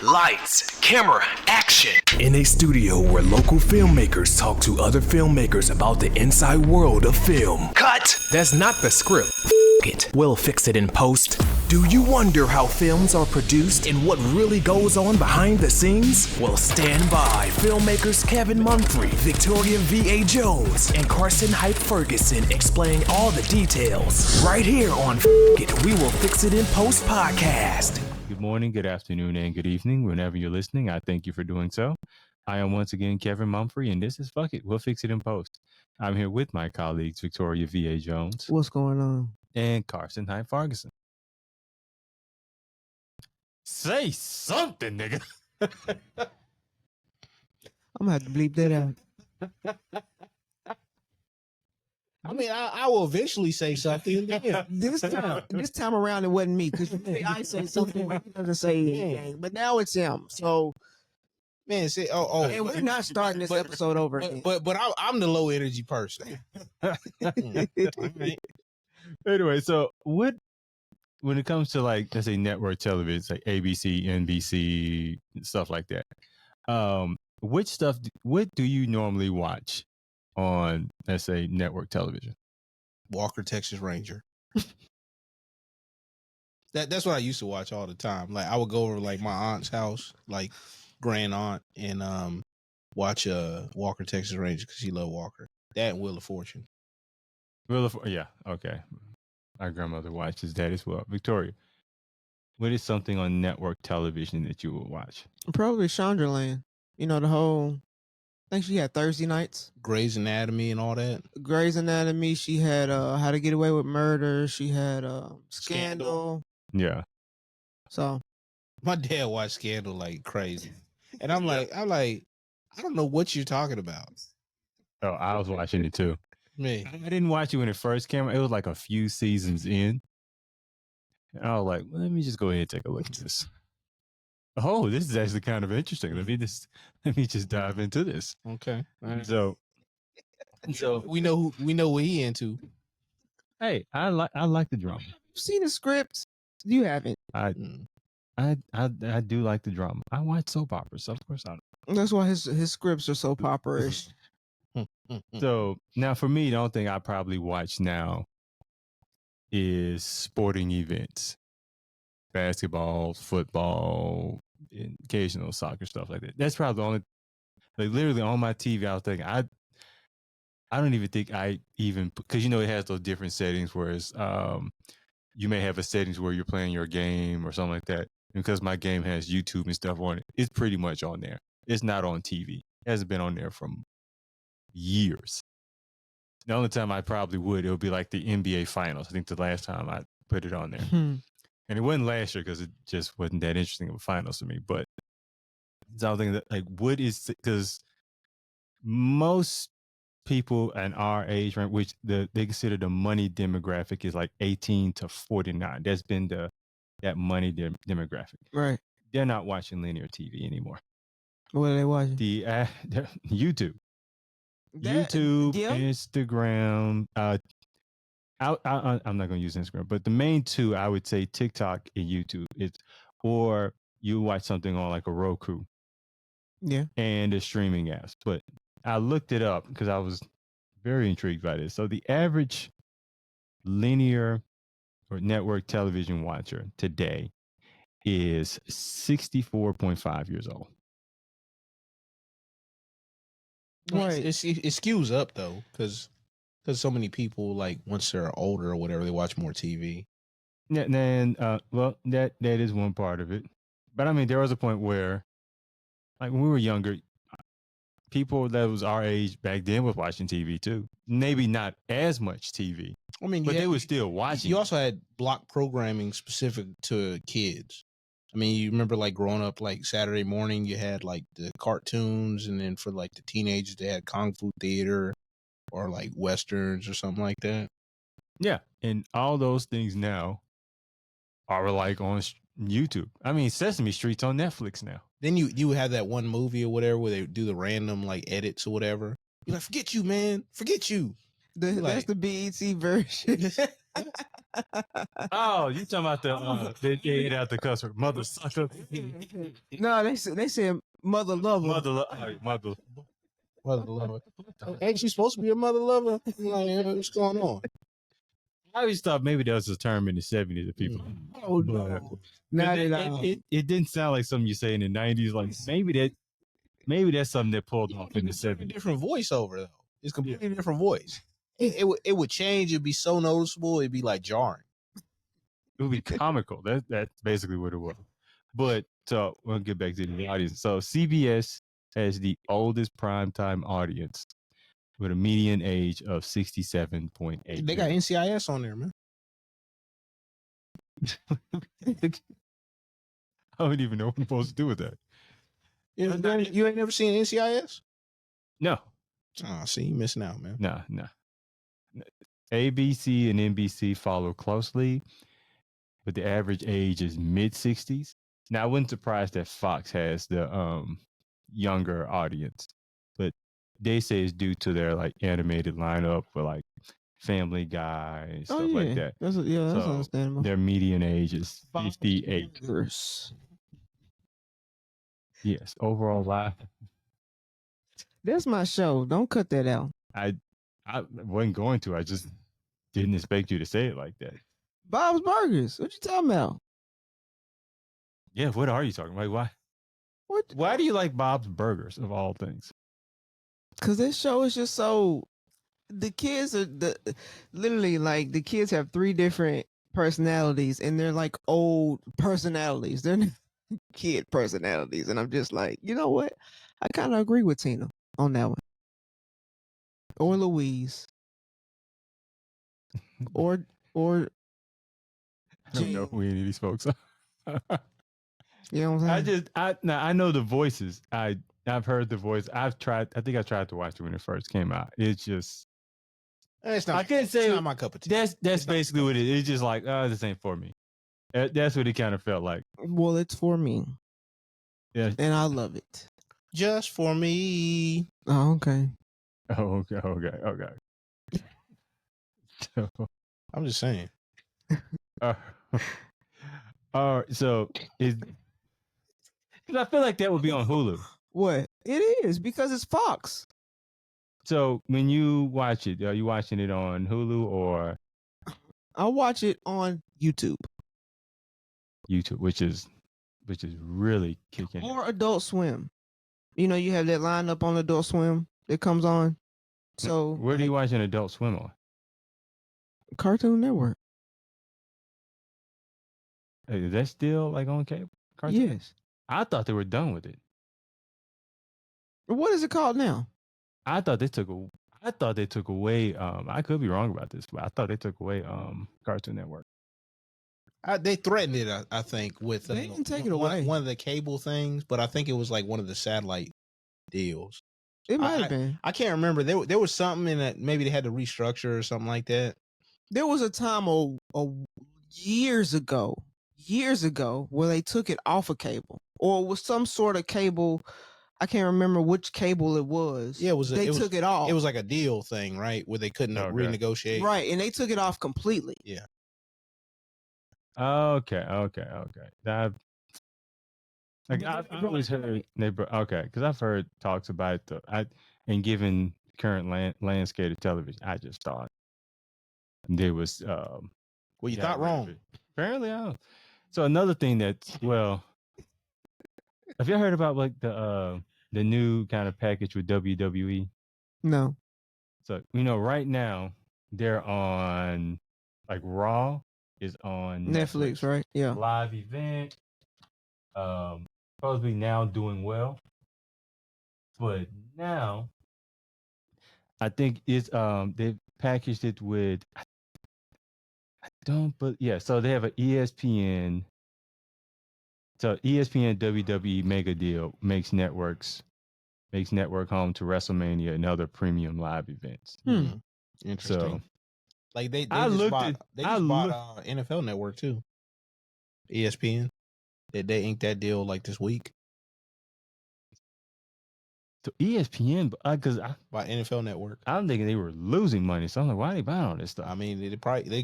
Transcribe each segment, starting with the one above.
Lights, camera, action. In a studio where local filmmakers talk to other filmmakers about the inside world of film. Cut! That's not the script. It. We'll fix it in post. Do you wonder how films are produced and what really goes on behind the scenes? Well, stand by. Filmmakers Kevin Mumphrey, Victoria V.A. Jones, and Carson Hype Ferguson explain all the details. Right here on It, We Will Fix It in Post podcast. Good morning, good afternoon, and good evening. Whenever you're listening, I thank you for doing so. I am once again Kevin Mumphrey, and this is Fuck It, We'll Fix It in Post. I'm here with my colleagues, Victoria V.A. Jones. What's going on? And Carson Hype Ferguson. Say something, nigga. I'm gonna have to bleep that out. I mean, I will eventually say something. Yeah. This time around, it wasn't me because I say something he doesn't say anything, but now it's him. So, Man, say, and we're not starting this episode over. But I'm the low energy person. Anyway, so when it comes to, like, let's say network television, like ABC, NBC, stuff like that, what do you normally watch on, let's say, network television? Walker, Texas Ranger. That's what I used to watch all the time. Like, I would go over like my aunt's house, like grand aunt, and watch Walker, Texas Ranger because she loved Walker. That and Wheel of Fortune. Yeah, okay. My grandmother watches that as well. Victoria, what is something on network television that you would watch? Probably Shondaland. You know, the whole. I think she had Thursday nights. Grey's Anatomy and all that. Grey's Anatomy. She had How to Get Away with Murder. She had Scandal. Yeah. So My dad watched Scandal like crazy, and I'm like, I don't know what you're talking about. Oh, I was watching it too. Me. I didn't watch it when it first came out. It was like a few seasons in. And I was like, well, let me just go ahead and take a look at this. Oh, this is actually kind of interesting. Let me just dive into this. Okay. All right. So we know what he into. hey, I like the drama. you've seen the script. You haven't. I do like the drama. I watch soap operas, so of course I do. That's why his scripts are so popperish. So now for me, the only thing I probably watch now is sporting events. Basketball, football, and occasional soccer, stuff like that. That's probably the only, like, literally on my TV, I was thinking, I don't even think because, you know, it has those different settings, whereas you may have a settings where you're playing your game or something like that. And because my game has YouTube and stuff on it, it's pretty much on there. It's not on TV. It hasn't been on there from years. The only time I probably would, it would be like the NBA Finals. I think the last time I put it on there. And it wasn't last year because it just wasn't that interesting of a finals to me. But something that, like, what is, because most people in our age range, which they consider the money demographic, is like 18 to 49. That's been that money demographic. Right. They're not watching linear TV anymore. What are they watching? The YouTube. Yeah. Instagram. I'm not going to use Instagram, but the main two, I would say TikTok and YouTube. Or you watch something on like a Roku. Yeah. And the streaming apps. But I looked it up because I was very intrigued by this. So the average linear or network television watcher today is 64.5 years old. Right. It skews up though, because so many people, like, once they're older or whatever, they watch more TV. And well, that is one part of it. But I mean, there was a point where, like, when we were younger, people that was our age back then was watching TV too. Maybe not as much TV. I mean, but they were still watching. You also had block programming specific to kids. I mean, you remember, like, growing up, like, Saturday morning, you had like the cartoons, and then for like the teenagers, they had Kung Fu Theater or like Westerns or something like that. Yeah. And all those things now are like on YouTube. I mean, Sesame Street's on Netflix now. Then you have that one movie or whatever where they do the random, like, edits or whatever. You're like, forget you, man. Forget you. That's the BET version. Oh, you talking about they ate out the cuss word, mother sucker. No, they said mother lover. Mother. lover. Ain't you supposed to be a mother lover? Like, what's going on? I always thought maybe that was a term in the 70s that people. Oh no! It didn't sound like something you say in the 90s. Like maybe that's something that pulled off in the 70s. Different voiceover though. It's completely different voice. It would change. It'd be so noticeable. It'd be like jarring. It would be comical. That's basically what it was. But so we'll get back to the audience. So CBS has the oldest primetime audience with a median age of 67.8. They got NCIS on there, man. I don't even know what I'm supposed to do with that. You ain't never seen NCIS? No. Oh, see, you missing out, man. No. ABC and NBC follow closely, but the average age is mid-60s. Now, I wasn't surprised that Fox has the younger audience, but they say it's due to their like animated lineup for like Family Guy and stuff like that. That's understandable. Their median age is 58. Yes, overall live. That's my show. Don't cut that out. I wasn't going to. I just didn't expect you to say it like that. Bob's Burgers. What you talking about? Yeah, what are you talking about? Why? What? Why do you like Bob's Burgers of all things? Because this show is just so. The kids are literally like the kids have 3 different personalities, and they're like old personalities. They're not kid personalities, and I'm just like, you know what? I kind of agree with Tina on that one, or Louise, or. I don't know who any of these folks are. You know what I'm saying? I know the voices. I've heard the voice. I think I tried to watch it when it first came out. It's just. It's not. I can't say it's not my cup of tea. That's basically what it is. It's just like, this ain't for me. That's what it kind of felt like. Well, it's for me. Yeah, and I love it. Just for me. Oh, okay. Oh, okay. So, I'm just saying. So because I feel like that would be on Hulu. What? It is because it's Fox. So when you watch it, are you watching it on Hulu or? I watch it on YouTube. YouTube, which is really kicking. Or Adult Swim. You know, you have that lineup on Adult Swim that comes on. So where do you watch an Adult Swim on? Cartoon Network. Is that still like on cable? Cartoon? Yes. I thought they were done with it. What is it called now? I thought they took away. I could be wrong about this, but I thought they took away Cartoon Network. They threatened it, I think, with they didn't take it away. One of the cable things, but I think it was like one of the satellite deals. It might have been. I can't remember. There was something in that. Maybe they had to restructure or something like that. There was a time years ago, where they took it off of cable, or it was some sort of cable. I can't remember which cable it was. Yeah, they took it off. It was like a deal thing, right? Where they couldn't renegotiate. Right, and they took it off completely. Yeah. Okay. I've always heard because I've heard talks about it. And given current landscape of television, I just thought there was. Well, you thought wrong. Apparently, I don't. So another thing that's have you heard about like the new kind of package with WWE? No. So right now they're on like Raw is on Netflix, right? Yeah. Live event. Supposedly now doing well. But now I think it's they've packaged it with so they have an ESPN. So ESPN WWE mega deal makes network home to WrestleMania and other premium live events. Interesting. So, like they just bought NFL Network too. ESPN. They inked that deal like this week. So ESPN, because by NFL Network. I'm thinking they were losing money. So I'm like, why are they buying all this stuff? I mean,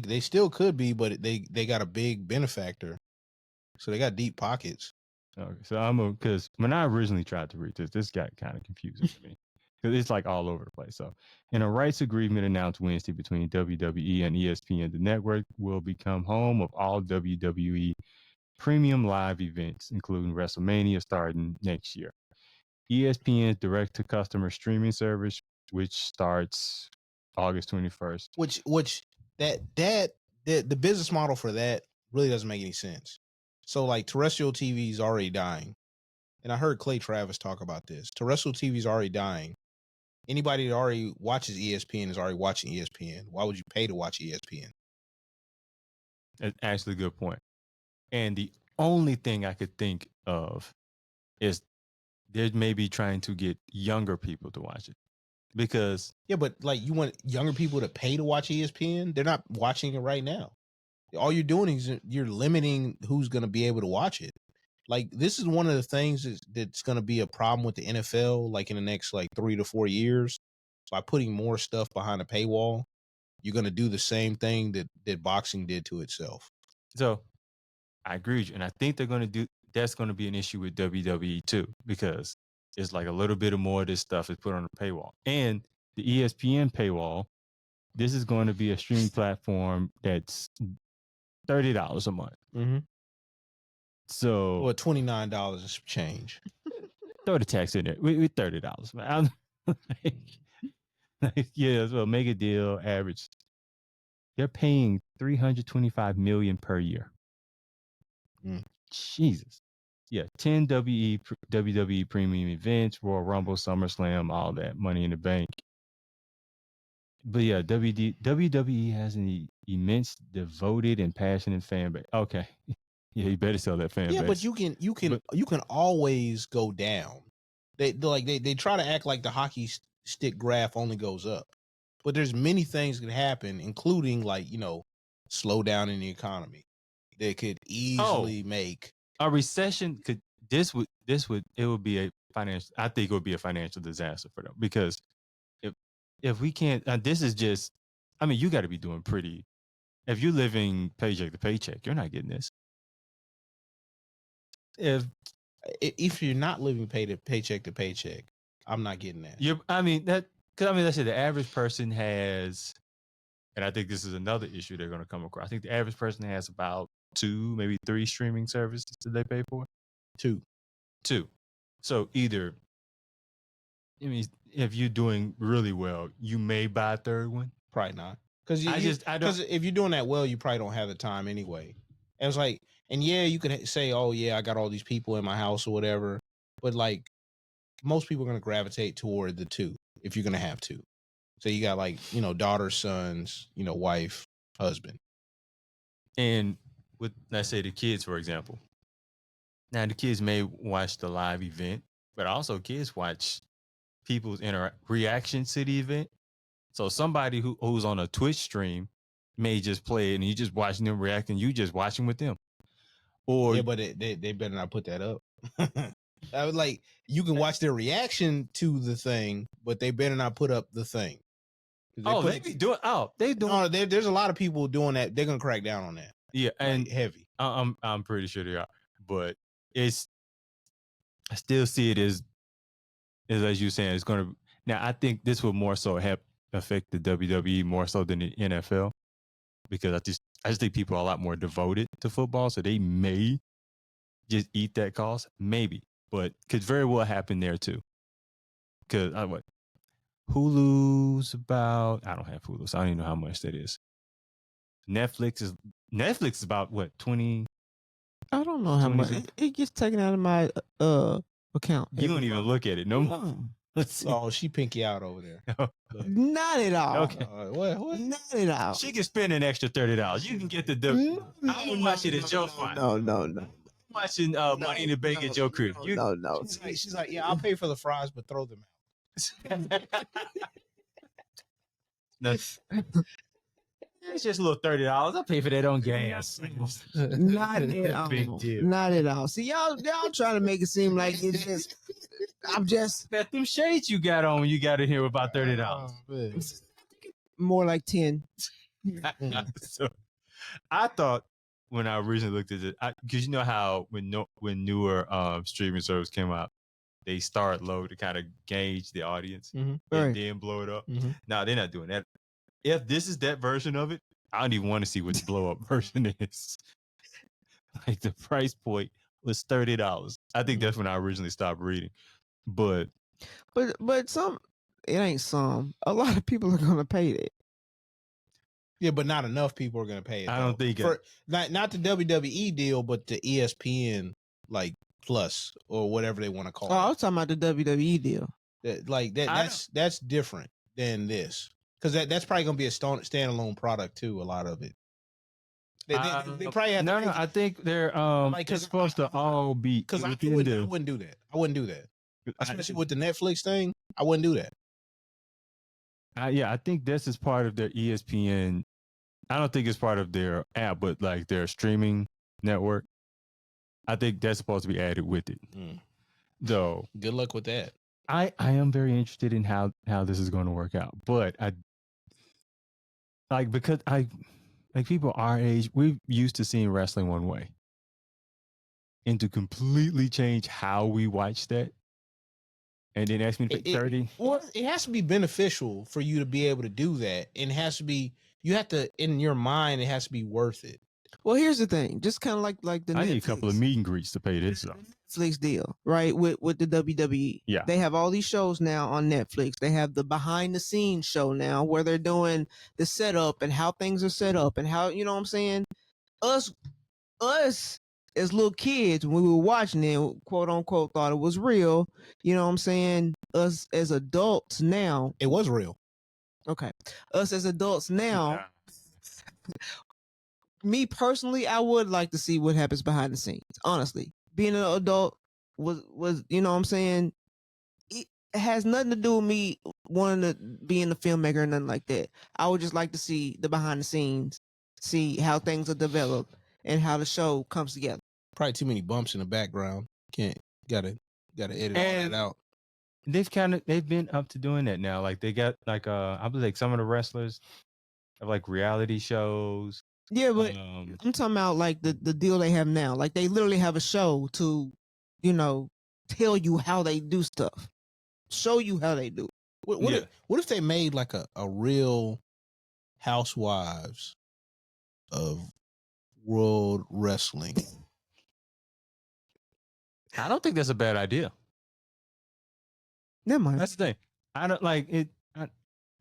they still could be, but they got a big benefactor, so they got deep pockets. Okay, so because when I originally tried to read this got kind of confusing to me because it's like all over the place. So, in a rights agreement announced Wednesday between WWE and ESPN, the network will become home of all WWE premium live events, including WrestleMania starting next year. ESPN's direct-to-customer streaming service, which starts August 21st. Which the business model for that really doesn't make any sense. So like terrestrial TV is already dying, and I heard Clay Travis talk about this. Terrestrial TV is already dying. Anybody that already watches ESPN is already watching ESPN. Why would you pay to watch ESPN? That's actually a good point. And the only thing I could think of is they're maybe trying to get younger people to watch it. Because yeah, but like you want younger people to pay to watch ESPN? They're not watching it right now. All you're doing is you're limiting who's going to be able to watch it. Like this is one of the things that's going to be a problem with the NFL, like in the next like 3 to 4 years. By putting more stuff behind a paywall, you're going to do the same thing that boxing did to itself. So I agree with you. And I think that's going to be an issue with WWE too, because it's like a little bit of more of this stuff is put on the paywall. And the ESPN paywall, this is going to be a streaming platform that's $30 a month. Mm-hmm. So, well, $29 is change. Throw the tax in there. We $30. Man. Yeah, so make a deal. Average. They're paying $325 million per year. Jesus. Yeah, 10 WWE premium events, Royal Rumble, SummerSlam, all that, Money in the Bank. But yeah, WWE has an immense, devoted, and passionate fan base. Okay, yeah, you better sell that fan base. Yeah, but you can always go down. They try to act like the hockey stick graph only goes up, but there's many things that happen, including like slow down in the economy. They could easily make a recession. It would be a financial. I think it would be a financial disaster for them because if we can't, this is just. I mean, you got to be doing pretty. If you're living paycheck to paycheck, you're not getting this. If you're not living paycheck to paycheck, I'm not getting that. Let's say the average person has, and I think this is another issue they're going to come across. I think the average person has about 2, maybe 3 streaming services that they pay for. 2. So either, if you're doing really well, you may buy a third one. Probably not. Because if you're doing that well, you probably don't have the time anyway. And it's like, and yeah, you could say, oh yeah, I got all these people in my house or whatever. But like, most people are going to gravitate toward the 2 if you're going to have 2. So you got like, daughter, sons, wife, husband. And with, let's say the kids, for example. Now the kids may watch the live event, but also kids watch people's reaction to the event. So somebody who's on a Twitch stream may just play it and you just watching them react and you just watching with them. Or yeah, but they better not put that up. I was like, you can watch their reaction to the thing, but they better not put up the thing. There's a lot of people doing that. They're gonna crack down on that. Yeah, and like, heavy. I'm pretty sure they are, but I still see it as you saying, it's gonna. Now I think this will more so affect the WWE more so than the NFL, because I just think people are a lot more devoted to football, so they may just eat that cost, maybe, but could very well happen there too. Because Hulu's about, I don't have Hulu, so I don't even know how much that is. Netflix is about what, 20? I don't know how much. It gets taken out of my account. You don't even look at it no more. Let's see. Oh, she pinky out over there. Not at all. Okay. What? Not at all. She can spend an extra $30. You can get the. I'm watching it at your fine. No. I'm watching Money in the Bank at your crib. No. She's like, yeah, I'll pay for the fries, but throw them out. It's just a little $30. I'll pay for that on gas. Not at all. Big deal. Not at all. See, y'all trying to make it seem like it's just I'm just Bet them shades you got on when you got in here about $30. more like 10. So I thought when I originally looked at it, because you know how when newer streaming service came out, they start low to kind of gauge the audience and then blow it up. No, they're not doing that. If this is that version of it, I don't even want to see what the blow up version is. Like the price point was $30. I think that's when I originally stopped reading. But some, it ain't some. A lot of people are gonna pay that. Yeah, but not enough people are gonna pay it. I don't think not the WWE deal, but the ESPN like Plus or whatever they want to call it. I was talking about the WWE deal. That's different than this, because that's probably gonna be a standalone product too. A lot of it. They probably have. No, I think they're it's supposed to all be. Because I wouldn't do that. I wouldn't do that, especially with the Netflix thing. I wouldn't do that. I think this is part of their ESPN. I don't think it's part of their app, but like their streaming network. I think that's supposed to be added with it. Though, good luck with that. I am very interested in how this is going to work out, but because people our age, we're used to seeing wrestling one way, and to completely change how we watch that, and then ask me to pay 30. Well, it has to be beneficial for you to be able to do that, and it has to be. You have to, in your mind, it has to be worth it. Well, here's the thing. Just kind of like the I Netflix, need a couple of meet and greets to pay this. Netflix deal, right? With the WWE. Yeah. They have all these shows now on Netflix. They have the behind the scenes show now where they're doing the setup and how things are set up and how, you know what I'm saying? Us as little kids, when we were watching it, quote unquote, thought it was real. You know what I'm saying? Us as adults now. It was real. Okay. Us as adults now. Me personally, I would like to see what happens behind the scenes. Honestly, being an adult was you know what I'm saying, it has nothing to do with me wanting to be in the filmmaker or nothing like that. I would just like to see the behind the scenes, see how things are developed and how the show comes together. Probably too many bumps in the background. Gotta edit all that out. They've been up to doing that now. Like they got I believe like some of the wrestlers have like reality shows. Yeah, but I'm talking about like the deal they have now. Like they literally have a show to, you know, tell you how they do stuff, show you how they do it. What if they made like a real Housewives of World Wrestling? I don't think that's a bad idea. Never mind. That's the thing. I don't like it.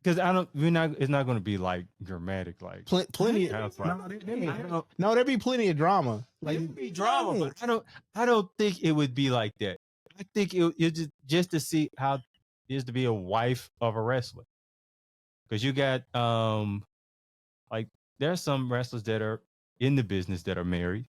Because it's not going to be like dramatic, like plenty. No, there'd be plenty of drama. Like it'd be drama, but I don't think it would be like that. I think it's just to see how it is to be a wife of a wrestler. Because you got like there's some wrestlers that are in the business that are married,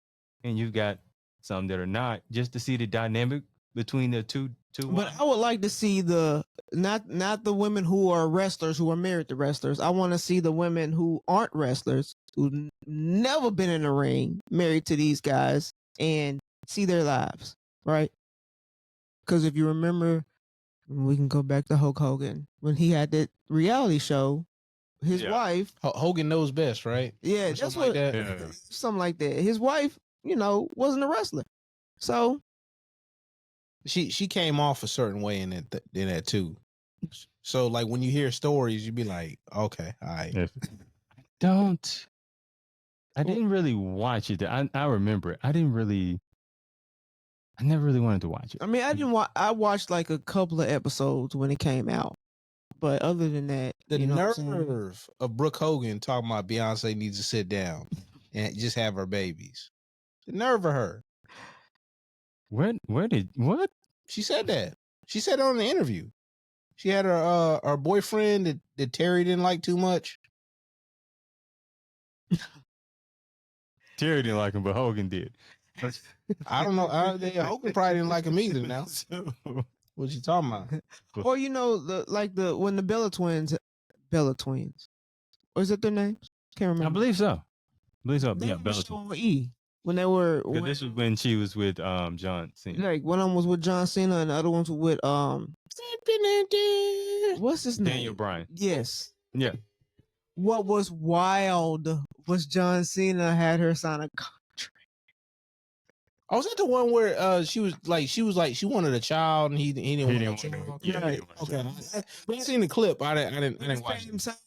and you've got some that are not. Just to see the dynamic between the two. But I would like to see the not the women who are wrestlers who are married to wrestlers. I want to see the women who aren't wrestlers, who've never been in the ring, married to these guys, and see their lives, right? Because if you remember, we can go back to Hulk Hogan when he had that reality show. His wife, Hogan knows best, right? Yeah, that's what. Something like that. His wife, you know, wasn't a wrestler, so. She came off a certain way in that too. So like when you hear stories, you'd be like, okay, all right. I didn't really watch it. I remember it. I never really wanted to watch it. I mean, I watched like a couple of episodes when it came out. But other than that, the nerve of Brooke Hogan talking about Beyonce needs to sit down and just have her babies. The nerve of her. What? She said that. She said it on the interview. She had her boyfriend that Terry didn't like too much. Terry didn't like him, but Hogan did. I don't know. Hogan probably didn't like him either. Now, what you talking about? Or you know, when the Bella Twins, was that their names? Can't remember. I believe so. Yeah, Bella Twins. E. when they were Because this was when she was with John Cena. like one of them was with John Cena and the other ones were with what's his name? Daniel Bryan. Yes. Yeah. What was wild was John Cena had her sign a contract. Oh, was that the one where she was like she wanted a child and he didn't want a child? Yeah. Okay. I seen the clip. I didn't watch it.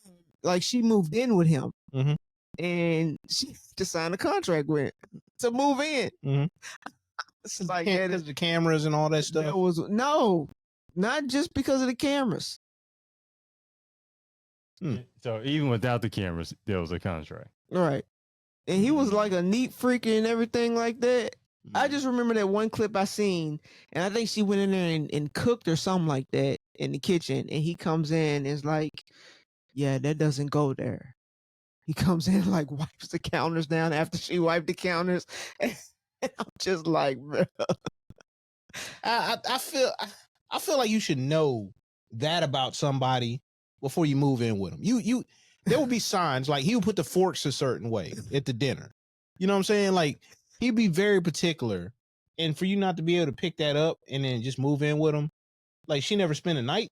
Like she moved in with him, Mhm. and she had to sign a contract with to move in. Mhm. It's like Because of the cameras and all that stuff. there was no, not just because of the cameras. So even without the cameras, there was a contract. Right. And he was like a neat freak and everything like that. I just remember that one clip I seen, and I think she went in there and cooked or something like that in the kitchen, and he comes in and is like, yeah, that doesn't go there. He comes in like wipes the counters down after she wiped the counters. And I'm just like, bro. I feel like you should know that about somebody before you move in with them. You there will be signs like he would put the forks a certain way at the dinner. You know what I'm saying? Like he'd be very particular, and for you not to be able to pick that up and then just move in with him, like she never spent a night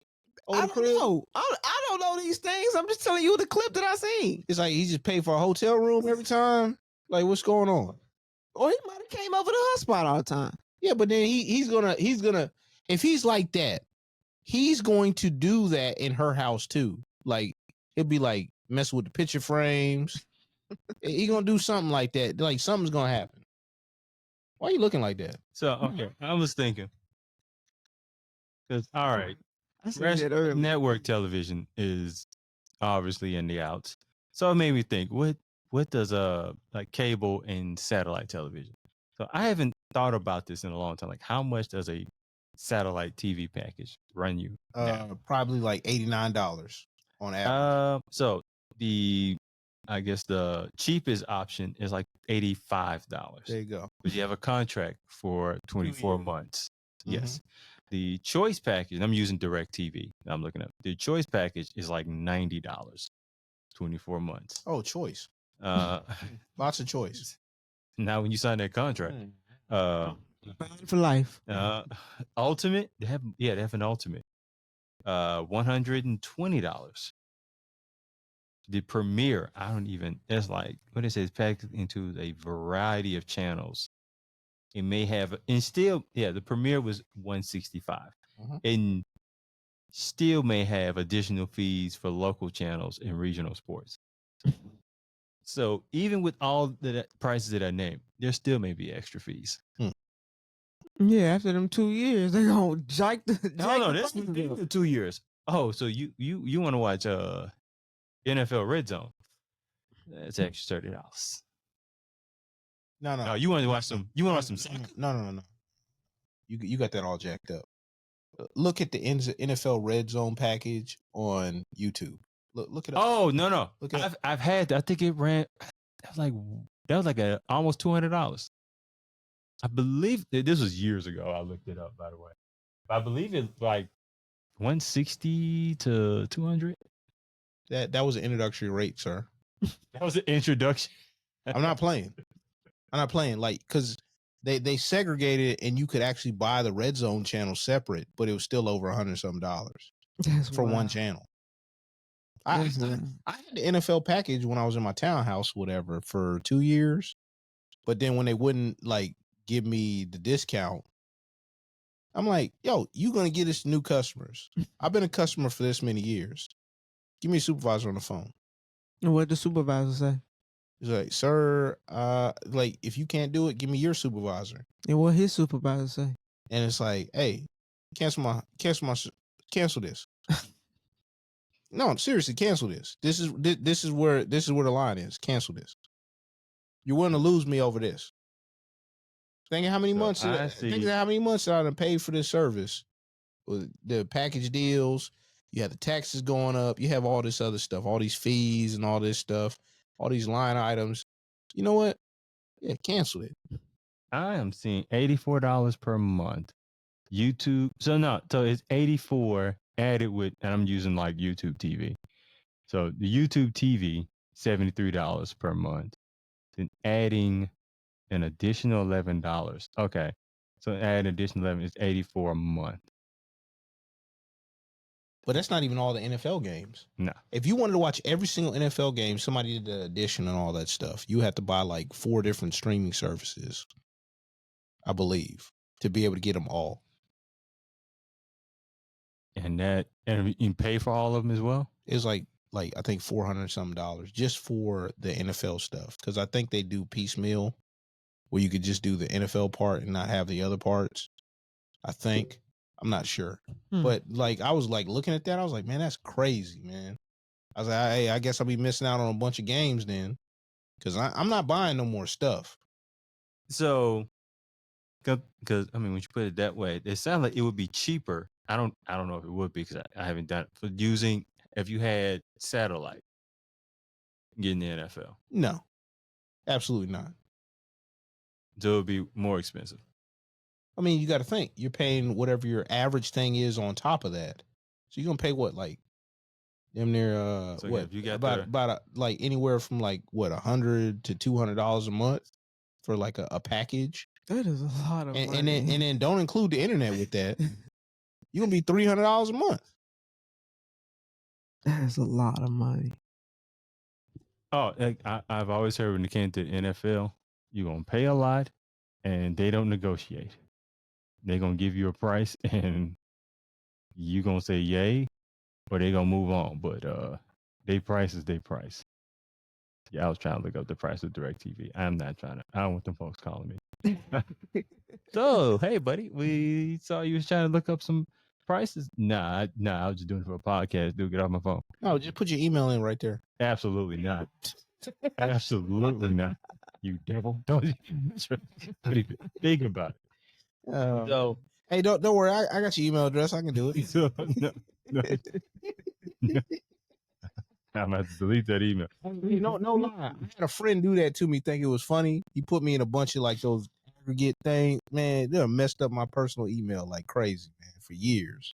over I the don't crib. know. I don't know these things. I'm just telling you the clip that I seen. It's like he just paid for a hotel room every time. Like what's going on? Or he might have came over to her spot all the time. Yeah, but then he's gonna if he's like that, he's going to do that in her house too. Like he'll be like messing with the picture frames. He gonna do something like that. Like something's gonna happen. Why are you looking like that? So okay, I was thinking, because all right, I said that earlier. network television is obviously in the outs. So it made me think, what does like cable and satellite television? So I haven't thought about this in a long time. Like how much does a satellite TV package run you? Probably like $89 on average. So I guess the cheapest option is like $85. There you go. But you have a contract for 24 months. Yes. The choice package, and I'm using DirecTV. I'm looking up. The choice package is like $90, 24 months. Oh, choice. Lots of choice. Now, when you sign that contract, For life. ultimate, they have an ultimate. $120. The premiere, it's like, what it says, packed into a variety of channels. It may have, and still, the premiere was $165. And still may have additional fees for local channels and regional sports. So even with all the prices that I named, there still may be extra fees. Yeah, after them 2 years, they gonna jack the. No, that's the 2 years. Oh, so you want to watch NFL Red Zone? That's extra $30. No. You want to watch some? You want to watch some soccer? No. You got that all jacked up. Look at the NFL Red Zone package on YouTube. Look it up. Oh no! Look it up. I've had. I think it ran. That was like almost $200. I believe this was years ago. I looked it up, by the way. I believe it like 160 to 200. That was an introductory rate, sir. That was an introduction. I'm not playing. Like, because they segregated and you could actually buy the Red Zone channel separate, but it was still over $100-something for one channel. I had the NFL package when I was in my townhouse, whatever, for 2 years. But then when they wouldn't like give me the discount, I'm like, yo, you gonna get us new customers. I've been a customer for this many years. Give me a supervisor on the phone. And what the supervisor say? He's like, sir, like if you can't do it, give me your supervisor. And what his supervisor say? And it's like, hey, cancel this. No, seriously, cancel this. This is where the line is. Cancel this. You're willing to lose me over this. Think of how many months. Think of how many months I done paid for this service. With the package deals, you have the taxes going up. You have all this other stuff, all these fees and all this stuff, all these line items. You know what? Yeah, cancel it. I am seeing $84 per month. YouTube. So it's 84 added with, and I'm using like YouTube TV. So the YouTube TV, $73 per month. Then adding An additional $11. Okay. So add an additional 11 is 84 a month. But that's not even all the NFL games. No. If you wanted to watch every single NFL game, somebody did the addition and all that stuff, you have to buy like 4 different streaming services, I believe, to be able to get them all. And you pay for all of them as well? It's like I think $400 something just for the NFL stuff. Because I think they do piecemeal where you could just do the NFL part and not have the other parts. I think. I'm not sure. But like I was like looking at that, I was like, man, that's crazy, man. I was like, hey, I guess I'll be missing out on a bunch of games then. Because I'm not buying no more stuff. So, because I mean, when you put it that way, it sounds like it would be cheaper. I don't know if it would be because I haven't done it. For using, if you had satellite, getting the NFL. No, absolutely not. So it would be more expensive. I mean, you got to think you're paying whatever your average thing is on top of that. So you're gonna pay what, like, damn near So what? yeah, if you got about like anywhere from like what $100 to $200 a month for like a package. That is a lot of money. And then don't include the internet with that. You're gonna be $300 a month. That is a lot of money. Oh, I've always heard when it came to the NFL, you're gonna pay a lot, and they don't negotiate. They're gonna give you a price, and you gonna say yay, or they gonna move on. But they price is they price. Yeah, I was trying to look up the price of DirecTV. I'm not trying to. I don't want them folks calling me. So, hey, buddy, we saw you was trying to look up some prices. Nah, I was just doing it for a podcast. Dude, get off my phone. No, just put your email in right there. Absolutely not. Absolutely not. You devil. Don't even think about it. So, hey, don't worry. I got your email address. I can do it. So, no. I'm gonna have to delete that email. No lie. I had a friend do that to me, think it was funny. He put me in a bunch of like those aggregate things. Man, they messed up my personal email like crazy, man, for years.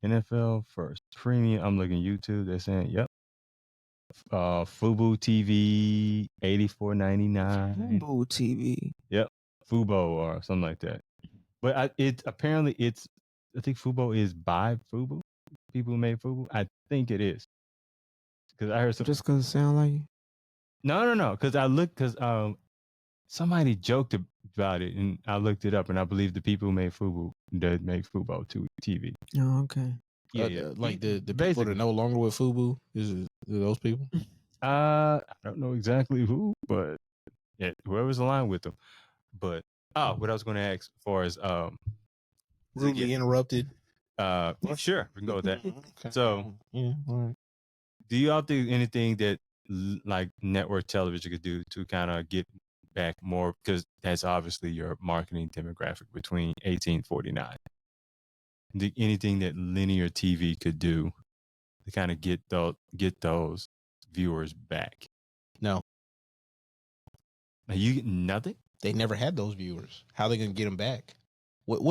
NFL first premium. I'm looking YouTube. They're saying, yep. Fubo TV, $84.99. Fubo TV. Yep, Fubo or something like that. But I think Fubo is by Fubo. People who made Fubo. I think it is because I heard some. Just because it sound like it? No. Because somebody joked about it, and I looked it up, and I believe the people who made Fubo did make Fubo TV. Oh, okay. Yeah. Like the people that are no longer with Fubo is those people. I don't know exactly who, but yeah, whoever's aligned with them. But what I was going to ask, as far as Rudely interrupted. Well, sure, we can go with that. Okay. So, yeah, all right. do y'all do anything that like network television could do to kind of get back more, because that's obviously your marketing demographic between 18-49? Anything that linear TV could do to kind of get those viewers back? No. You get nothing? They never had those viewers. How are they gonna get them back? What are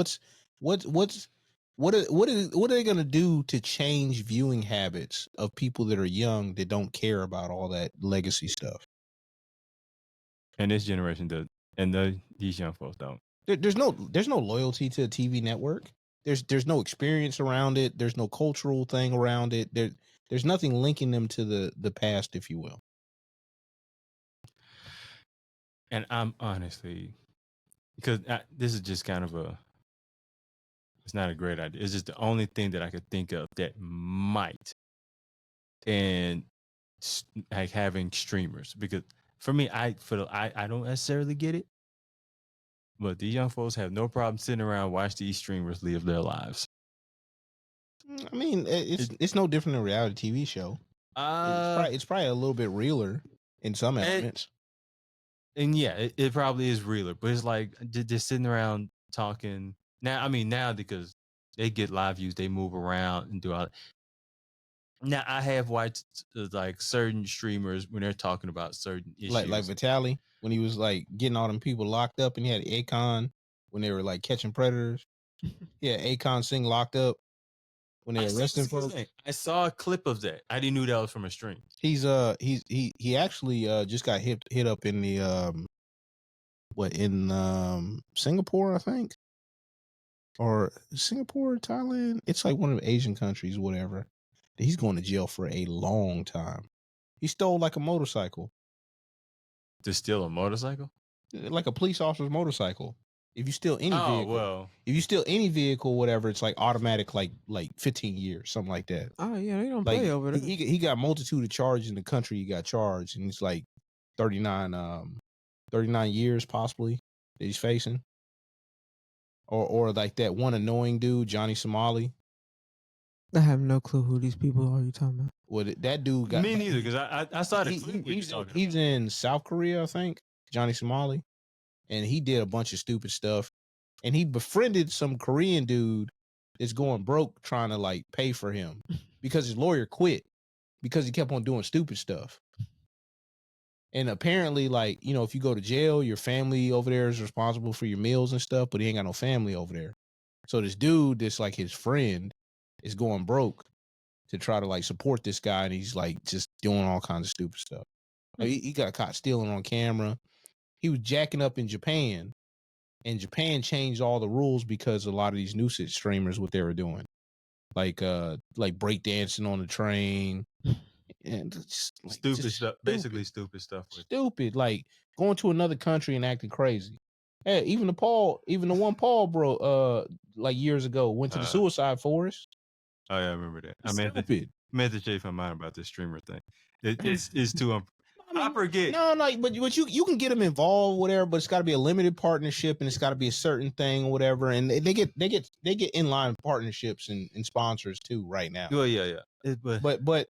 they gonna do to change viewing habits of people that are young that don't care about all that legacy stuff? And this generation does, and these young folks don't. There's no loyalty to a TV network. There's no experience around it. There's no cultural thing around it. There's nothing linking them to the past, if you will. And I'm honestly, because this is just kind of it's not a great idea. It's just the only thing that I could think of that might, and like having streamers, because for me, I don't necessarily get it, but the young folks have no problem sitting around watch these streamers live their lives. I mean, it's no different than a reality TV show. It's probably a little bit realer in some elements. And yeah, it probably is realer, but it's like just sitting around talking. Now because they get live views, they move around and do all that. Now I have watched like certain streamers when they're talking about certain issues, like Vitaly when he was like getting all them people locked up, and he had Akon when they were like catching predators. Yeah, Akon sing "Locked Up" when they arrested folks. I saw a clip of that. I didn't know that was from a stream. He actually just got hit up in the in Singapore, I think, or Singapore, Thailand. It's like one of the Asian countries, whatever. He's going to jail for a long time. He stole like a motorcycle, To steal a motorcycle? like a police officer's motorcycle. If you steal any Oh, vehicle, well. if you steal any vehicle, whatever, it's like automatic, like 15 years, something like that. Oh yeah, they don't Like play over there. he got multitude of charges in the country. He got charged, and it's like 39 years possibly that he's facing. Or like that one annoying dude, Johnny Somali. I have no clue who these people are you talking about. Well, that dude got Me neither, because I saw the clip he's in South Korea, I think, Johnny Somali, and he did a bunch of stupid stuff, and he befriended some Korean dude that's going broke trying to like pay for him because his lawyer quit because he kept on doing stupid stuff. And apparently, like, you know, if you go to jail, your family over there is responsible for your meals and stuff, but he ain't got no family over there. So this dude that's like his friend is going broke to try to like support this guy, and he's like just doing all kinds of stupid stuff. Like, he got caught stealing on camera. He was jacking up in Japan, and Japan changed all the rules because a lot of these nuisance streamers, what they were doing, like breakdancing on the train, and just, like, stupid just stuff. Basically, stupid stuff. Stupid, like going to another country and acting crazy. Hey, even the one Paul bro, like years ago, went to the suicide forest. Oh yeah, I remember that. I meant to change my mind about this streamer thing. It's too. I forget. No, like, but you can get them involved, whatever. But it's got to be a limited partnership, and it's got to be a certain thing, or whatever. And they get inline partnerships and sponsors too right now. Well, yeah. But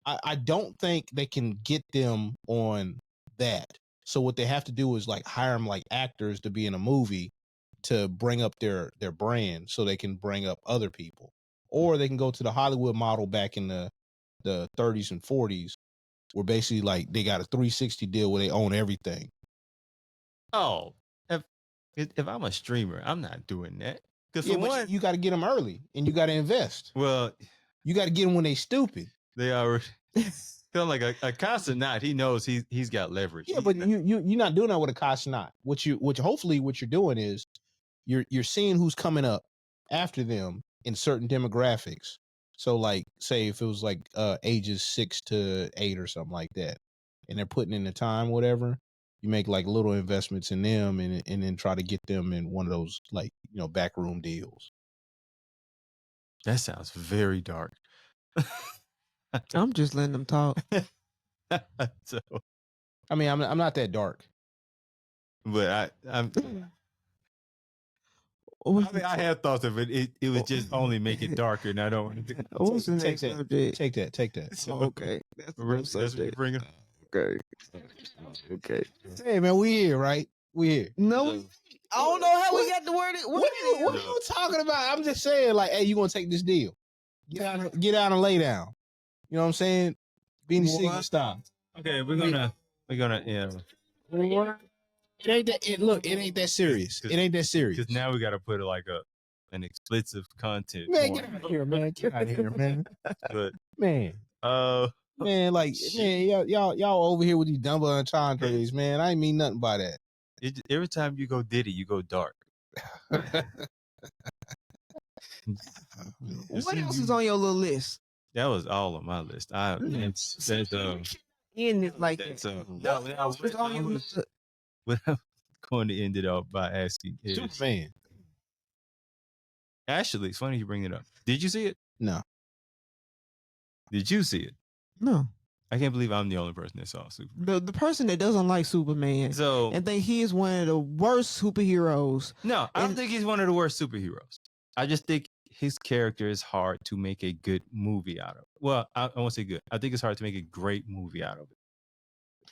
I don't think they can get them on that. So what they have to do is like hire them like actors to be in a movie to bring up their brand, so they can bring up other people, or they can go to the Hollywood model back in the 30s and 40s, where basically like they got a 360 deal where they own everything. Oh, if I'm a streamer, I'm not doing that. Because for one, you got to get them early, and you got to invest. Well, you got to get them when they stupid. They are feeling like a Casanat. He knows he's got leverage. Yeah, but you're not doing that with a Casanat. Hopefully what you're doing is you're seeing who's coming up after them in certain demographics. So like, say if it was like ages 6 to 8 or something like that, and they're putting in the time, whatever, you make like little investments in them, and then try to get them in one of those, like, you know, backroom deals. That sounds very dark. I'm just letting them talk. So, I mean, I'm not that dark, but I have thoughts of it. It would just only make it darker, and I don't want to. What's the next subject? Take that. So, okay, that's the subject. Bring it. Okay. Hey man, we here, right? We here. No, I don't know how we got the word. What are you talking about? I'm just saying, like, hey, you gonna take this deal? Get out and lay down. You know what I'm saying? Beanie Sigma style. Okay, we're gonna yeah. It ain't that. Look, it ain't that serious. It ain't that serious. Because now we got to put it like an explicit content. Man, get out of here, man. Get out of here, man. But man, like, man, y'all over here with these dumb entendres, man. I ain't mean nothing by that. Every time you go Diddy, you go dark. What else is on your little list? That was all on my list. In it like But I'm going to end it up by asking is, Superman. Actually, it's funny you bring it up. Did you see it? No. Did you see it? No. I can't believe I'm the only person that saw Superman. The person that doesn't like Superman and think he is one of the worst superheroes. No, I don't think he's one of the worst superheroes. I just think his character is hard to make a good movie out of. Well, I won't say good. I think it's hard to make a great movie out of it.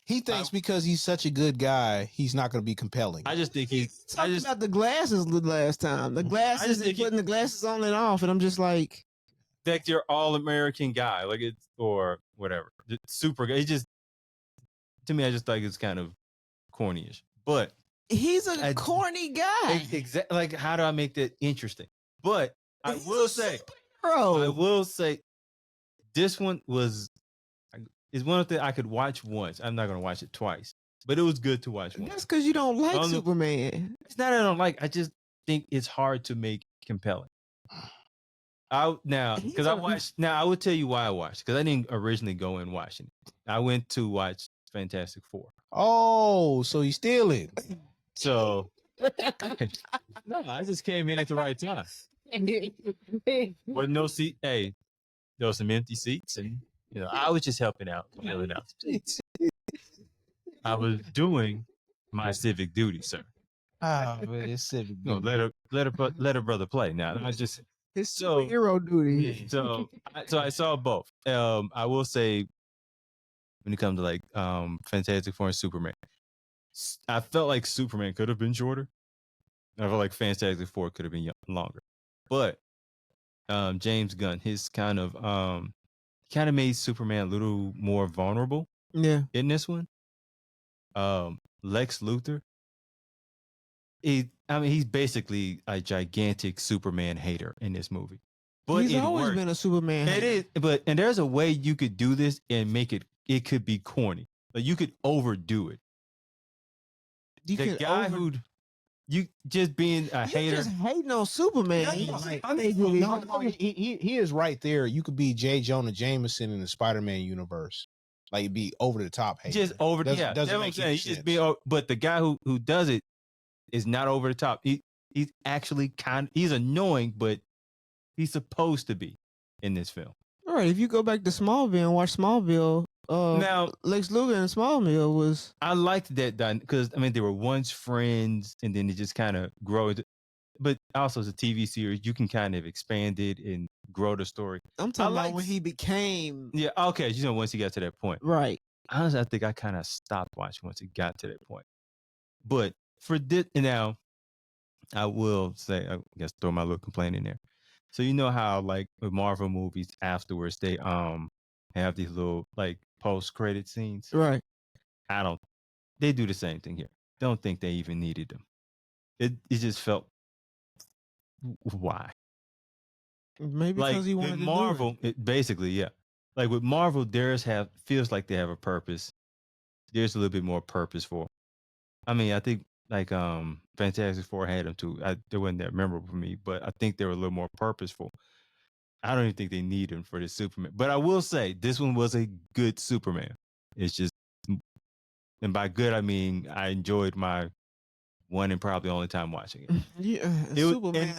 He thinks because he's such a good guy, he's not going to be compelling. I just think he's talking about the glasses the last time. The glasses and putting the glasses on and off, and I'm just like, that you're all-American guy, like it's or whatever, super guy. It just, to me, I just think it's kind of corny-ish. But he's a corny guy. Exactly. Like, how do I make that interesting? But I will say, this one is one of the I could watch once. I'm not going to watch it twice but it was good to watch. That's because you don't like Only- Superman. It's not that I don't like. I just think it's hard to make compelling. I watched. Now I would tell you why I watched, because I didn't originally go and watch it. I went to watch Fantastic Four. Oh, so you stealing? So no, I just came in at the right time. With no seat. Hey, there were some empty seats, and I was just helping out. I was doing my civic duty, sir. Ah, man, it's civic. No, let a brother play. Now I just His superhero duty. so I saw both. I will say, when it comes to like Fantastic Four and Superman, I felt like Superman could have been shorter. I felt like Fantastic Four could have been longer, but James Gunn, his kind of made Superman a little more vulnerable. Yeah. In this one, Lex Luthor, he's basically a gigantic Superman hater in this movie. But he's always been a Superman hater. It is, and there's a way you could do this and make it could be corny. Like you could overdo it. The guy who you just being a hater, just hating on Superman. He is right there. You could be J. Jonah Jameson in the Spider-Man universe, like be over the top hater. Just over the doesn't that's what I'm saying. Just be, but the guy who does it is not over the top. He's actually he's annoying, but he's supposed to be in this film. All right, if you go back to Smallville and watch Smallville, now Lex Luthor in Smallville was. I liked that done because they were once friends, and then it just kind of grow. But also, as a TV series, you can kind of expand it and grow the story. I'm talking about when he became. Yeah, okay. Once he got to that point, right? Honestly, I think I kind of stopped watching once it got to that point. But for this now, I will say, I guess, throw my little complaint in there. So how like with Marvel movies afterwards they have these little like post credit scenes. Right. They do the same thing here. Don't think they even needed them. It just felt why? Maybe like because he wanted to Marvel, do it. Basically, yeah. Like with Marvel, feels like they have a purpose. There's a little bit more purposeful. I think like Fantastic Four had them too. They wasn't that memorable for me, but I think they were a little more purposeful. I don't even think they need him for this Superman. But I will say this one was a good Superman. It's just, and by good I mean I enjoyed my one and probably only time watching it. Yeah, Superman.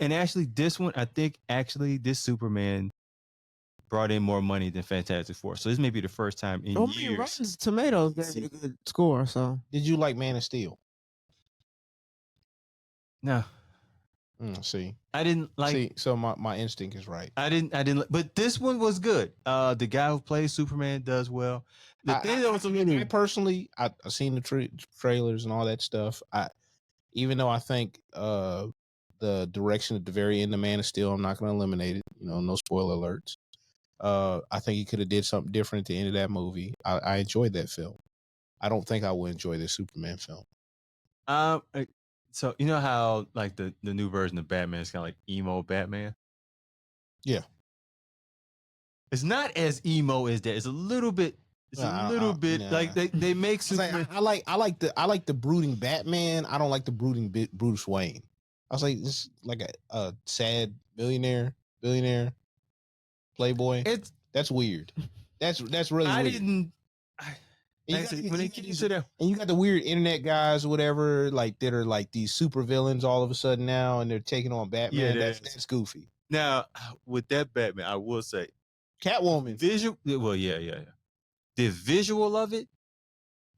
And actually this one, I think actually this Superman brought in more money than Fantastic Four. So this may be the first time in years. Rotten Tomatoes gave it a good score. So did you like Man of Steel? No. See, I didn't like. See, so my instinct is right. I didn't. But this one was good. The guy who plays Superman does well. I personally, I've seen the trailers and all that stuff. Even though I think the direction at the very end of Man of Steel, I'm not going to eliminate it. No spoiler alerts. I think he could have did something different at the end of that movie. I enjoyed that film. I don't think I will enjoy the Superman film. So how like the new version of Batman is kind of like emo Batman? Yeah. It's not as emo as that. It's a little bit. It's a little bit like they make Superman. Like, I like the brooding Batman. I don't like the brooding Bruce Wayne. I was like, this like a sad billionaire playboy. That's weird. That's really weird. And you got the weird internet guys or whatever, like that are like these super villains all of a sudden now, and they're taking on Batman. Yeah, that's goofy. Now, with that Batman, I will say, Catwoman visual. Well, yeah. The visual of it.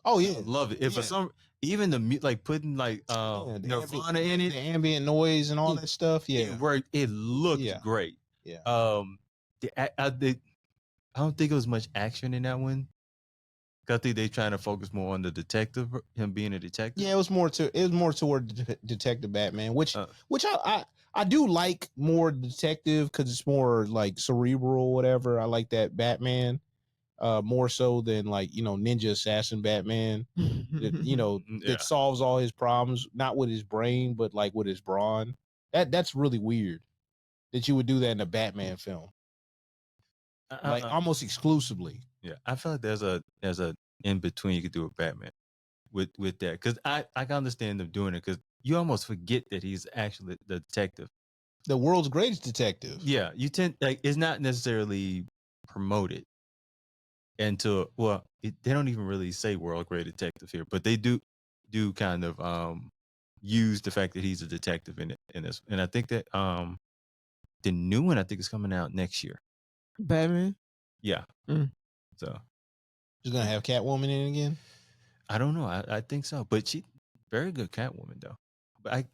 Oh yeah, I love it. If for some, even the like putting like Nirvana in it, the ambient noise and all that stuff. Yeah, it looked great. Yeah. I don't think it was much action in that one. I think they trying to focus more on the detective, him being a detective. Yeah, it was more toward Detective Batman, which I do like more detective because it's more like cerebral, whatever. I like that Batman more so than like ninja assassin Batman, that solves all his problems not with his brain but like with his brawn. That's really weird that you would do that in a Batman film, like almost exclusively. Yeah, I feel like there's a in between you could do with Batman with that, because I can understand them doing it, because you almost forget that he's actually the detective. The world's greatest detective. Yeah, you tend like it's not necessarily promoted until they don't even really say world great detective here, but they do kind of use the fact that he's a detective in this, and I think that the new one I think is coming out next year. Batman. Yeah. Mm. So She's gonna have Catwoman in again. I don't know. I think so, but she very good Catwoman though. But I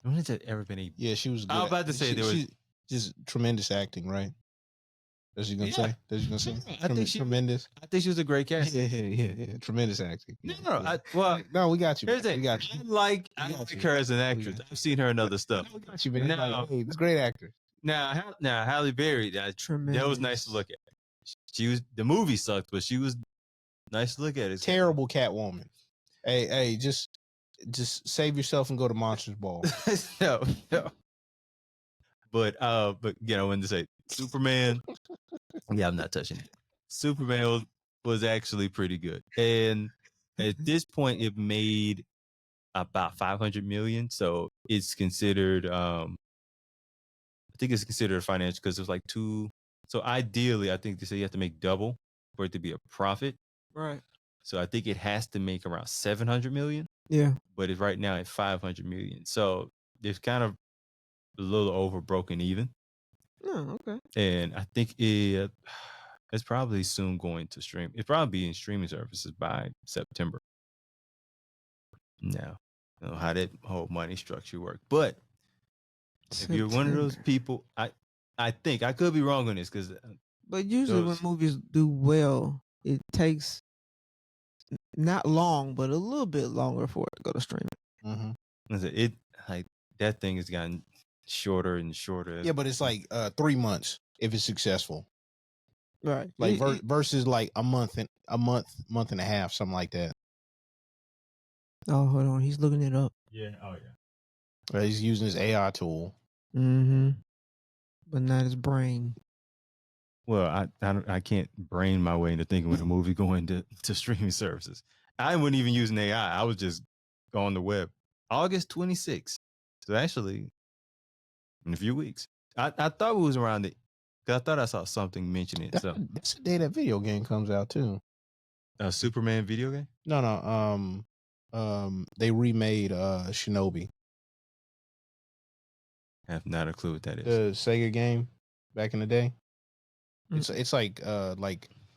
don't think there's ever been a. Yeah, she was good. I was about to say there was she just tremendous acting, right? That's what you gonna say? That's what you gonna say? I think Tremendous. I think she was a great cast. Yeah. Tremendous acting. No, no, we got you. Here's the We got you. I like her as an actress. I've seen her in other stuff. We got you, man. Now, Hey, it's a great actor. Now Halle Berry, that was nice to look at. She was the movie sucked, but she was nice to look at. It terrible Catwoman. Hey, just save yourself and go to Monsters Ball. no. But you know, when to say Superman, yeah, I'm not touching it. Superman was actually pretty good, and at this point, it made about 500 million. So it's considered, I think it's considered financial because it was like two. So ideally, I think they say you have to make double for it to be a profit. Right. So I think it has to make around 700 million. Yeah. But it's right now at 500 million. So it's kind of a little over broken even. Oh, okay. And I think it's probably soon going to stream. It'll probably be in streaming services by September. Now, I don't know how that whole money structure works. But if you're one of those people, I think I could be wrong on this because. But usually when movies do well, it takes not long, but a little bit longer for it to go to streaming. Mm-hmm. It like that thing has gotten shorter and shorter. Yeah, but it's like 3 months if it's successful. Right. Like versus like a month and a half, something like that. Oh, hold on. He's looking it up. Yeah. Oh, yeah. He's using his AI tool. Mm-hmm. But not his brain. Well, I can't brain my way into thinking when a movie going to streaming services. I wasn't even using AI. I was just on the web. August 26th. So actually, in a few weeks. I thought it was around it. Because I thought I saw something mentioning it. So that's the day that video game comes out too. A Superman video game? No. They remade Shinobi. I have not a clue what that is. The Sega game back in the day. It's like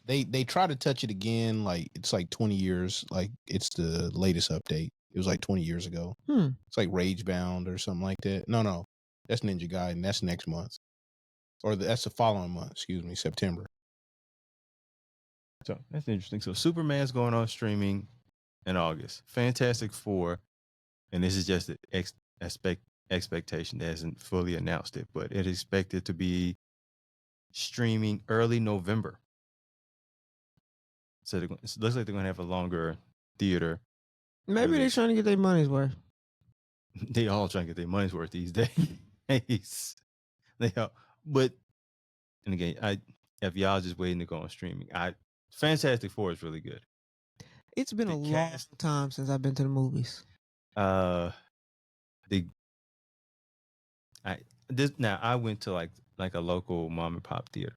they try to touch it again. Like it's like 20 years. Like it's the latest update. It was like 20 years ago. It's like Rage Bound or something like that. No, that's Ninja Gaiden. That's next month, or that's the following month. Excuse me, September. So that's interesting. So Superman's going on streaming in August. Fantastic Four, and this is just the expectation that hasn't fully announced it, but it is expected to be streaming early November. So it looks like they're going to have a longer theater. Maybe they're trying to get their money's worth. They all trying to get their money's worth these days. But and again, if y'all just waiting to go on streaming, Fantastic Four is really good. It's been a long time since I've been to the movies. I went to like a local mom and pop theater,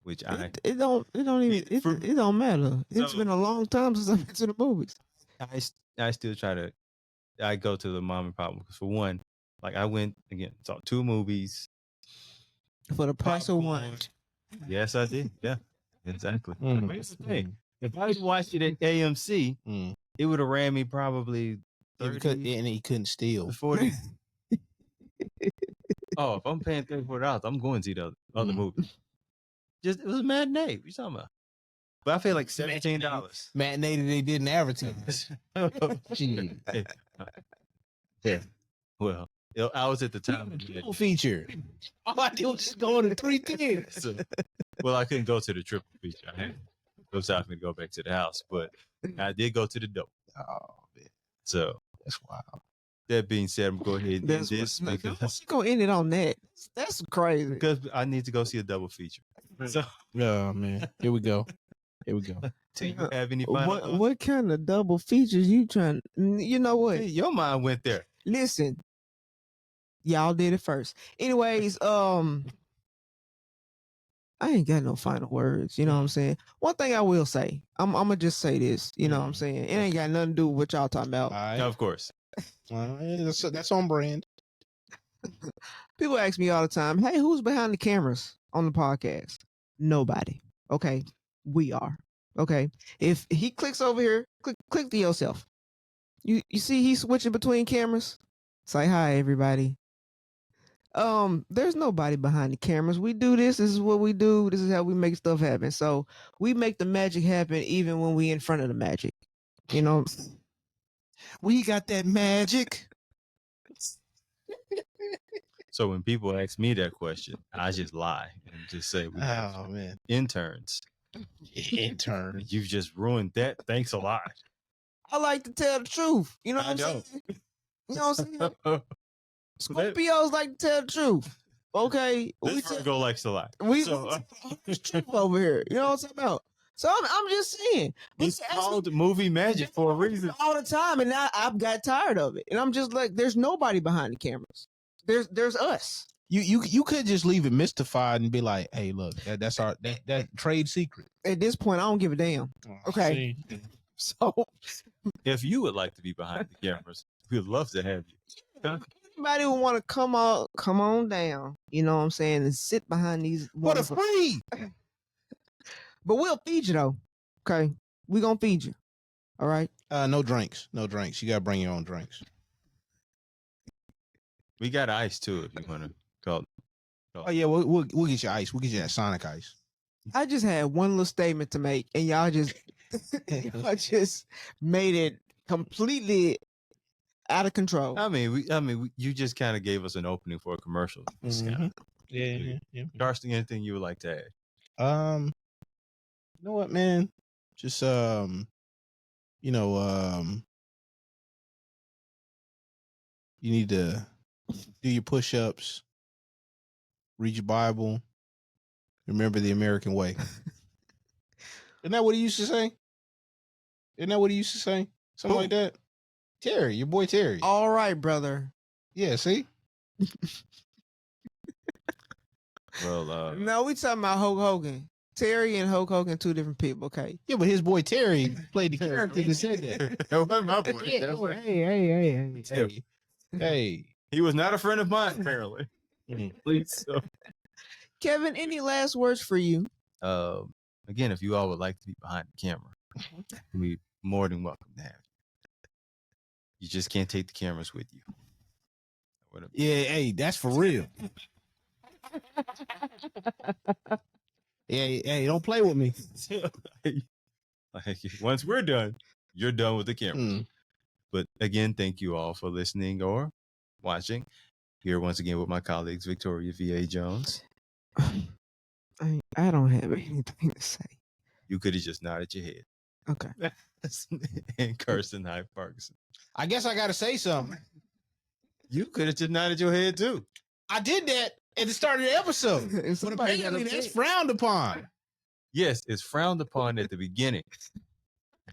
which it don't matter. It's been a long time since I've been to the movies. I still I go to the mom and pop because for one, like I went again, saw 2 movies for the price of one. Yes, I did. Yeah, exactly. If I watched it at AMC, it would have ran me probably 30, and he couldn't steal 40. Oh, if I'm paying $34, I'm going to see the other movie. It was a matinee. What you talking about? But I paid like $17. Matinee that they didn't advertise. Yeah. Well, I was at the time. Triple feature. All I did was just go to 3 theaters. Well, I couldn't go to the triple feature. I had no time for me to go back to the house, but I did go to the double. Oh, man. So that's wild. That being said, I'm going to go ahead and end this. Because you gonna end it on that? That's crazy. Because I need to go see a double feature. So, oh man, here we go. Do you have any final thoughts? What kind of double features you trying? You know what? Hey, your mind went there. Listen, y'all did it first. Anyways, I ain't got no final words. You know what I'm saying? One thing I will say, I'm gonna just say this. You know what I'm saying? It ain't got nothing to do with what y'all talking about. All right. Of course. Well, that's on brand. People ask me all the time, "Hey, who's behind the cameras on the podcast?" Nobody. Okay, we are. Okay, if he clicks over here, click to yourself. You see he's switching between cameras. Say hi, everybody. There's nobody behind the cameras. We do this. This is what we do. This is how we make stuff happen. So we make the magic happen even when we in front of the magic. You know, We got that magic. So when people ask me that question, I just lie and just say, we have Oh man, interns. intern. You've just ruined that. Thanks a lot. I like to tell the truth. You know what I I'm know. saying? You know what I'm saying? Scorpios like to tell the truth. Okay, This Virgo likes to lie. we So, tell the truth over here. You know what I'm talking about? So I'm just saying. it's called movie magic for a reason. All the time, and now I've got tired of it, and I'm just like, there's nobody behind the cameras. There's us. You could just leave it mystified and be like, hey, look, that's our that trade secret. At this point, I don't give a damn. Okay. See? So If you would like to be behind the cameras, we'd love to have you. Huh? anybody who want to come on down, you know what I'm saying, and sit behind these. What a wonderful- free. But we'll feed you though. Okay, we gonna feed you. All right. No drinks. No drinks. You gotta bring your own drinks. We got ice too if you want to call. Oh yeah, we'll get you ice. We'll get you that Sonic ice. I just had one little statement to make, and y'all just made it completely out of control. I mean, you just kind of gave us an opening for a commercial. Just kinda- Yeah. Darcy, anything you would like to add? You know what, man? Just you need to do your push-ups, read your Bible, remember the American way. Isn't that what he used to say? Something like that. Terry, your boy Terry. All right, brother. Yeah, see? Well, No, we talking about Hulk Hogan. Terry and Hulk Hogan, two different people. Okay. Yeah, but his boy Terry played the character that said that. that wasn't my boy. Hey. He was not a friend of mine, apparently. Please. So, Kevin, any last words for you? again, if you all would like to be behind the camera, we'd be more than welcome to have you. You just can't take the cameras with you. Yeah, hey, that's for real. Hey, don't play with me. Like, once we're done, you're done with the cameras. But again, thank you all for listening or watching. Here once again with my colleagues, Victoria V.A. Jones. I don't have anything to say. You could have just nodded your head. Okay. And Kirsten Hyde Parkinson. I guess I got to say something. You could have just nodded your head too. I did that at the start of the episode. And But somebody got apparently that's upset. frowned upon. Yes, it's frowned upon at the beginning,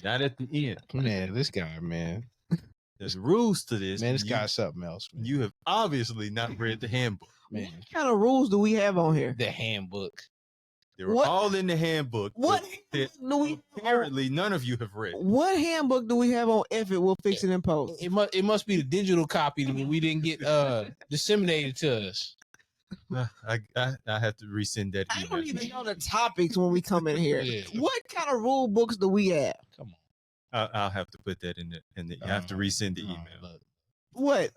not at the end. Man, this guy, man. There's rules to this. Man, this You- guy's something else, man. You have obviously not read the handbook. Man, What kind of rules do we have on here? the handbook. They were What- all in the handbook. What but handbook do we apparently none of you have read. What handbook do we have on F it? We'll fix it in post. It must be the digital copy that we didn't get disseminated to us. I have to resend that I email. don't even know the topics when we come in here. Yeah. What kind of rule books do we have? Come on. I'll have to put that in the. You have to resend the email. Look. What?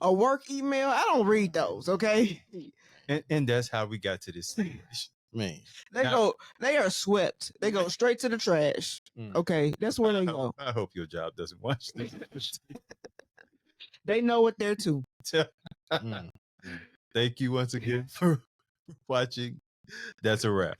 A work email? I don't read those. Okay. And that's how we got to this situation. Man. They are swept. They go straight to the trash. Mm. Okay, that's where they go. I hope your job doesn't watch this. They know what they're to. Mm. Thank you once again for watching. That's a wrap.